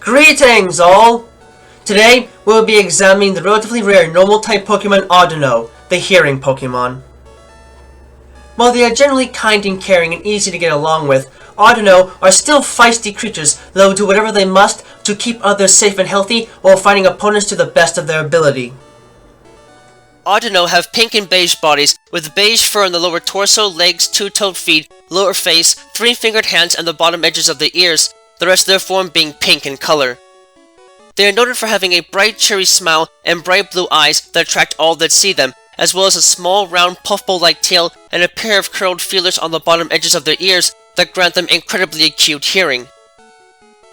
Greetings all! Today we'll be examining the relatively rare normal type Pokemon Audino, the Hearing Pokemon. While they are generally kind and caring and easy to get along with, Audino are still feisty creatures that will do whatever they must to keep others safe and healthy while fighting opponents to the best of their ability. Audino have pink and beige bodies, with beige fur on the lower torso, legs, two-toed feet, lower face, three-fingered hands, and the bottom edges of the ears, the rest of their form being pink in color. They are noted for having a bright cherry smile and bright blue eyes that attract all that see them, as well as a small, round, puffball-like tail and a pair of curled feelers on the bottom edges of their ears that grant them incredibly acute hearing.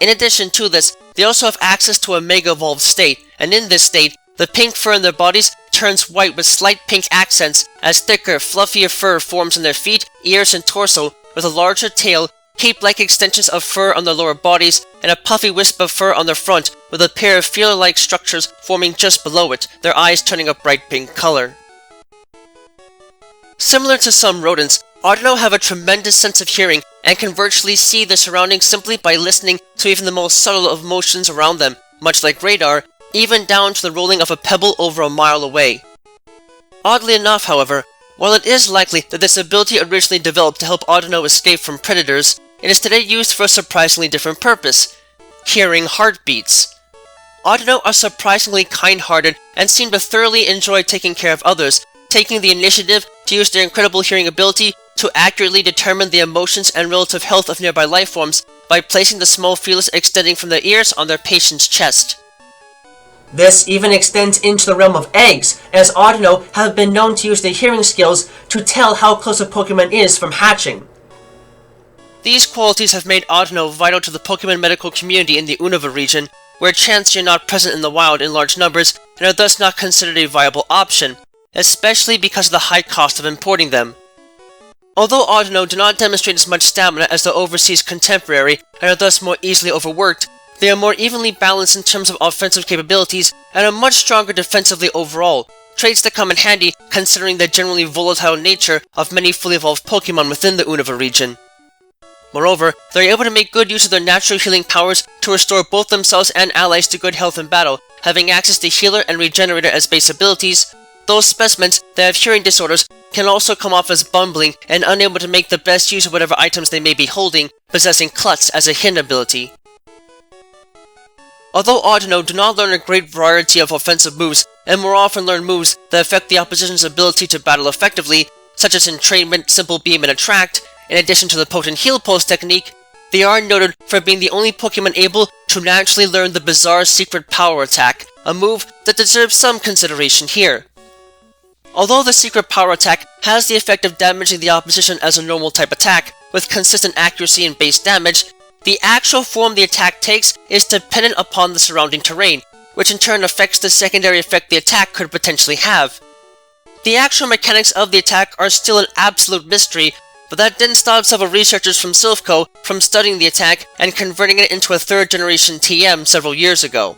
In addition to this, they also have access to a Mega Evolved state, and in this state, the pink fur in their bodies turns white with slight pink accents as thicker, fluffier fur forms on their feet, ears, and torso with a larger tail, cape-like extensions of fur on their lower bodies, and a puffy wisp of fur on their front with a pair of feeler-like structures forming just below it, their eyes turning a bright pink color. Similar to some rodents, Audino have a tremendous sense of hearing and can virtually see their surroundings simply by listening to even the most subtle of motions around them, much like radar, even down to the rolling of a pebble over a mile away. Oddly enough, however, while it is likely that this ability originally developed to help Audino escape from predators, it is today used for a surprisingly different purpose: hearing heartbeats. Audino are surprisingly kind-hearted and seem to thoroughly enjoy taking care of others, taking the initiative to use their incredible hearing ability to accurately determine the emotions and relative health of nearby life forms by placing the small feelers extending from their ears on their patient's chest. This even extends into the realm of eggs, as Audino have been known to use their hearing skills to tell how close a Pokemon is from hatching. These qualities have made Audino vital to the Pokemon medical community in the Unova region, where Chansey are not present in the wild in large numbers and are thus not considered a viable option, especially because of the high cost of importing them. Although Audino do not demonstrate as much stamina as the overseas contemporary and are thus more easily overworked, they are more evenly balanced in terms of offensive capabilities and are much stronger defensively overall, traits that come in handy considering the generally volatile nature of many fully evolved Pokemon within the Unova region. Moreover, they are able to make good use of their natural healing powers to restore both themselves and allies to good health in battle, having access to Healer and Regenerator as base abilities. Those specimens that have hearing disorders can also come off as bumbling and unable to make the best use of whatever items they may be holding, possessing Klutz as a hidden ability. Although Audino do not learn a great variety of offensive moves, and more often learn moves that affect the opposition's ability to battle effectively, such as Entrainment, Simple Beam, and Attract, in addition to the potent Heal Pulse technique, they are noted for being the only Pokemon able to naturally learn the bizarre Secret Power Attack, a move that deserves some consideration here. Although the Secret Power Attack has the effect of damaging the opposition as a normal type attack, with consistent accuracy and base damage, the actual form the attack takes is dependent upon the surrounding terrain, which in turn affects the secondary effect the attack could potentially have. The actual mechanics of the attack are still an absolute mystery, but that didn't stop several researchers from Silphco from studying the attack and converting it into a third-generation TM several years ago.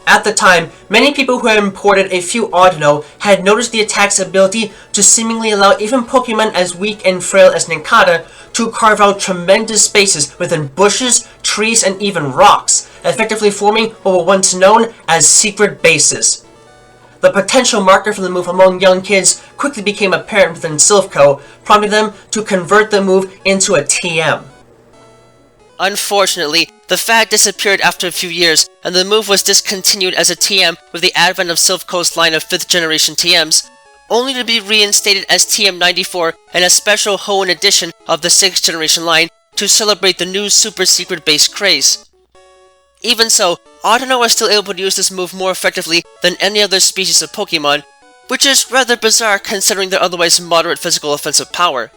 At the time, many people who had imported a few Audino had noticed the attack's ability to seemingly allow even Pokemon as weak and frail as Nincada to carve out tremendous spaces within bushes, trees, and even rocks, effectively forming what were once known as secret bases. The potential market for the move among young kids quickly became apparent within Silphco, prompting them to convert the move into a TM. Unfortunately, the fad disappeared after a few years, and the move was discontinued as a TM with the advent of Silphco's line of 5th generation TMs, only to be reinstated as TM94 in a special Hoenn edition of the 6th generation line to celebrate the new super secret base craze. Even so, Audino are still able to use this move more effectively than any other species of Pokemon, which is rather bizarre considering their otherwise moderate physical offensive power.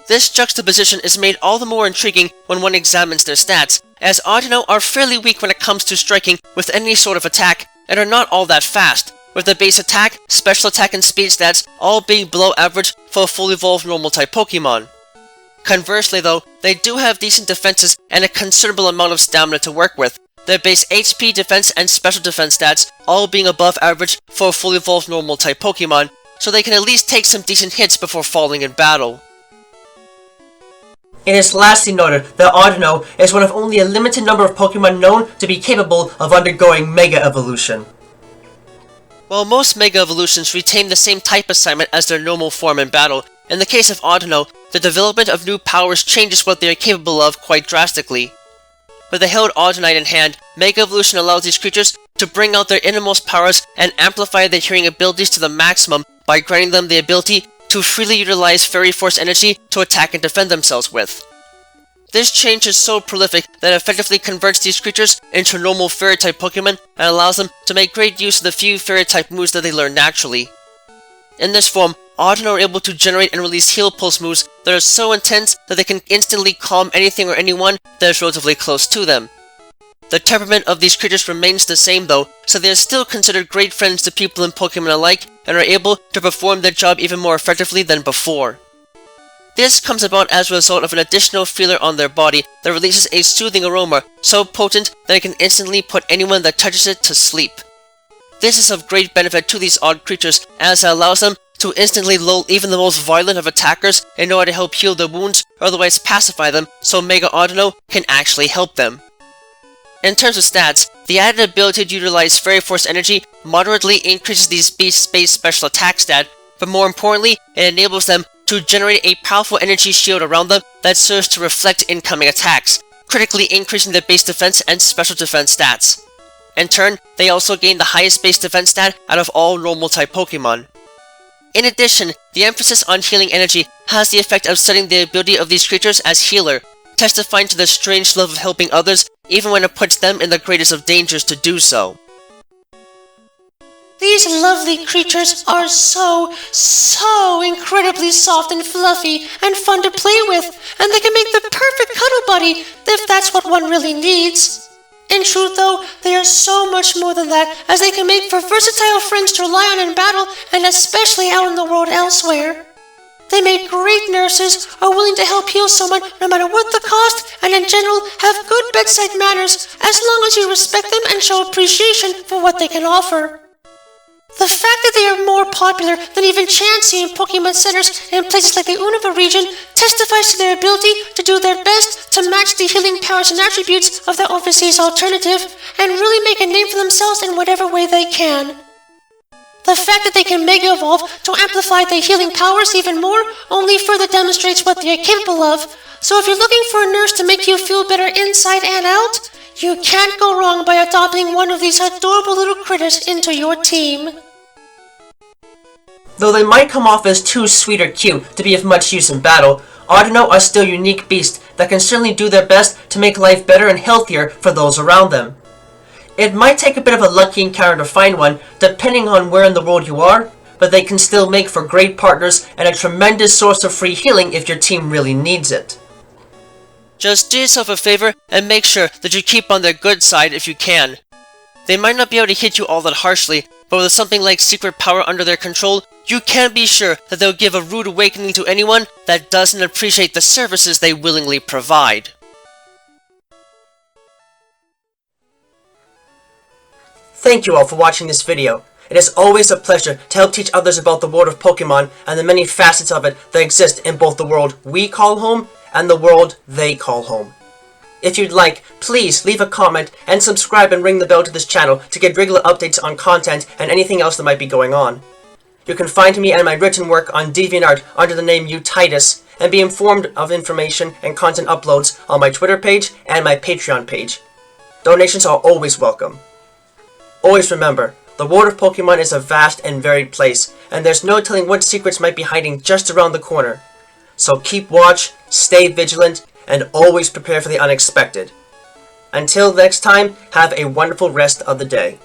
This juxtaposition is made all the more intriguing when one examines their stats, as Audino are fairly weak when it comes to striking with any sort of attack, and are not all that fast, with the base attack, special attack, and speed stats all being below average for a fully evolved normal-type Pokemon. Conversely though, they do have decent defenses and a considerable amount of stamina to work with, their base HP, defense, and special defense stats all being above average for a fully evolved normal-type Pokemon, so they can at least take some decent hits before falling in battle. It is lastly noted that Audino is one of only a limited number of Pokemon known to be capable of undergoing Mega Evolution. While most Mega Evolutions retain the same type assignment as their normal form in battle, in the case of Audino, the development of new powers changes what they are capable of quite drastically. With a held Audinite in hand, Mega Evolution allows these creatures to bring out their innermost powers and amplify their hearing abilities to the maximum by granting them the ability to freely utilize Fairy Force energy to attack and defend themselves with. This change is so prolific that it effectively converts these creatures into normal Fairy-type Pokemon and allows them to make great use of the few Fairy-type moves that they learn naturally. In this form, Audino are able to generate and release Heal Pulse moves that are so intense that they can instantly calm anything or anyone that is relatively close to them. The temperament of these creatures remains the same though, so they are still considered great friends to people and Pokemon alike, and are able to perform their job even more effectively than before. This comes about as a result of an additional feeler on their body that releases a soothing aroma so potent that it can instantly put anyone that touches it to sleep. This is of great benefit to these odd creatures, as it allows them to instantly lull even the most violent of attackers in order to help heal their wounds or otherwise pacify them so Mega Audino can actually help them. In terms of stats, the added ability to utilize Fairy Force energy moderately increases these beast-based special attack stat, but more importantly, it enables them to generate a powerful energy shield around them that serves to reflect incoming attacks, critically increasing their base defense and special defense stats. In turn, they also gain the highest base defense stat out of all normal-type Pokemon. In addition, the emphasis on healing energy has the effect of setting the ability of these creatures as healer, testifying to their strange love of helping others even when it puts them in the greatest of dangers to do so. These lovely creatures are so incredibly soft and fluffy and fun to play with, and they can make the perfect cuddle buddy if that's what one really needs. In truth though, they are so much more than that, as they can make for versatile friends to rely on in battle and especially out in the world elsewhere. They make great nurses, are willing to help heal someone no matter what the cost, and in general have good bedside manners as long as you respect them and show appreciation for what they can offer. The fact that they are more popular than even Chansey in Pokemon centers in places like the Unova region testifies to their ability to do their best to match the healing powers and attributes of their overseas alternative, and really make a name for themselves in whatever way they can. The fact that they can Mega Evolve to amplify their healing powers even more only further demonstrates what they are capable of, so if you're looking for a nurse to make you feel better inside and out, you can't go wrong by adopting one of these adorable little critters into your team. Though they might come off as too sweet or cute to be of much use in battle, Audino are still unique beasts that can certainly do their best to make life better and healthier for those around them. It might take a bit of a lucky encounter to find one, depending on where in the world you are, but they can still make for great partners and a tremendous source of free healing if your team really needs it. Just do yourself a favor and make sure that you keep on their good side if you can. They might not be able to hit you all that harshly, but with something like secret power under their control, you can be sure that they'll give a rude awakening to anyone that doesn't appreciate the services they willingly provide. Thank you all for watching this video. It is always a pleasure to help teach others about the world of Pokemon and the many facets of it that exist in both the world we call home and the world they call home. If you'd like, please leave a comment and subscribe and ring the bell to this channel to get regular updates on content and anything else that might be going on. You can find me and my written work on DeviantArt under the name Untitled, and be informed of information and content uploads on my Twitter page and my Patreon page. Donations are always welcome. Always remember, the world of Pokemon is a vast and varied place, and there's no telling what secrets might be hiding just around the corner. So keep watch, stay vigilant, and always prepare for the unexpected. Until next time, have a wonderful rest of the day.